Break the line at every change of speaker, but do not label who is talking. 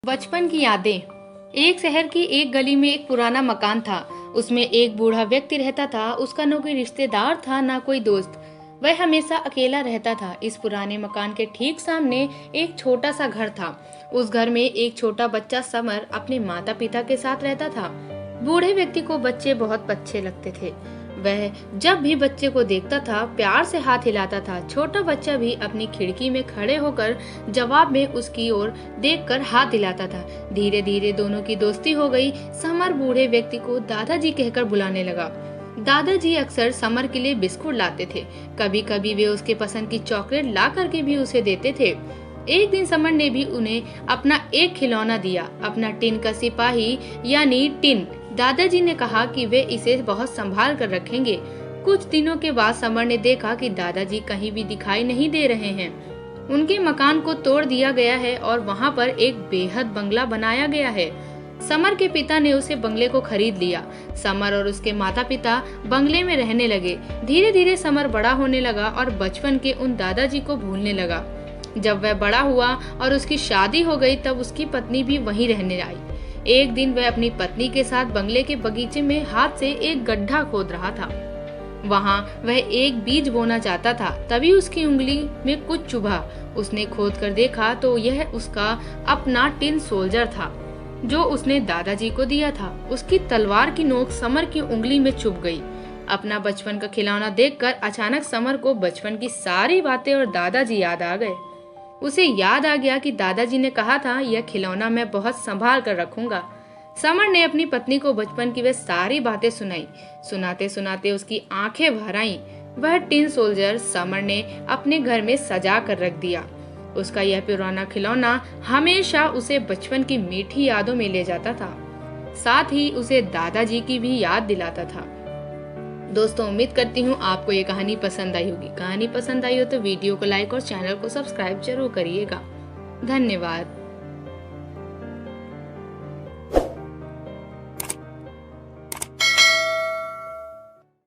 बचपन की यादें। एक शहर की एक गली में एक पुराना मकान था। उसमें एक बूढ़ा व्यक्ति रहता था। उसका न कोई रिश्तेदार था न कोई दोस्त। वह हमेशा अकेला रहता था। इस पुराने मकान के ठीक सामने एक छोटा सा घर था। उस घर में एक छोटा बच्चा समर अपने माता पिता के साथ रहता था। बूढ़े व्यक्ति को बच्चे बहुत अच्छे लगते थे। वह जब भी बच्चे को देखता था प्यार से हाथ हिलाता था। छोटा बच्चा भी अपनी खिड़की में खड़े होकर जवाब में उसकी ओर देखकर हाथ हिलाता था। धीरे धीरे दोनों की दोस्ती हो गई। समर बूढ़े व्यक्ति को दादाजी कहकर बुलाने लगा। दादाजी अक्सर समर के लिए बिस्कुट लाते थे। कभी कभी वे उसके पसंद की चॉकलेट ला करके भी उसे देते थे। एक दिन समर ने भी उन्हें अपना एक खिलौना दिया, अपना टिन का सिपाही यानी टिन। दादाजी ने कहा कि वे इसे बहुत संभाल कर रखेंगे। कुछ दिनों के बाद समर ने देखा कि दादाजी कहीं भी दिखाई नहीं दे रहे हैं। उनके मकान को तोड़ दिया गया है और वहाँ पर एक बेहद बंगला बनाया गया है। समर के पिता ने उसे बंगले को खरीद लिया। समर और उसके माता पिता बंगले में रहने लगे। धीरे धीरे समर बड़ा होने लगा और बचपन के उन दादाजी को भूलने लगा। जब वह बड़ा हुआ और उसकी शादी हो गई तब उसकी पत्नी भी वहीं रहने आई। एक दिन वह अपनी पत्नी के साथ बंगले के बगीचे में हाथ से एक गड्ढा खोद रहा था। वहाँ वह एक बीज बोना चाहता था। तभी उसकी उंगली में कुछ चुभा। उसने खोद कर देखा तो यह उसका अपना टिन सोल्जर था जो उसने दादाजी को दिया था। उसकी तलवार की नोक समर की उंगली में चुभ गई। अपना बचपन का खिलौना देखकर अचानक समर को बचपन की सारी बातें और दादाजी याद आ गए। उसे याद आ गया कि दादाजी ने कहा था यह खिलौना मैं बहुत संभाल कर रखूंगा। समर ने अपनी पत्नी को बचपन की वे सारी बातें सुनाई। सुनाते सुनाते उसकी आंखें भर आईं। वह टिन सोल्जर समर ने अपने घर में सजा कर रख दिया। उसका यह पुराना खिलौना हमेशा उसे बचपन की मीठी यादों में ले जाता था, साथ ही उसे दादाजी की भी याद दिलाता था। दोस्तों, उम्मीद करती हूँ आपको ये कहानी पसंद आई होगी। कहानी पसंद आई हो तो वीडियो को लाइक और चैनल को सब्सक्राइब जरूर करिएगा। धन्यवाद।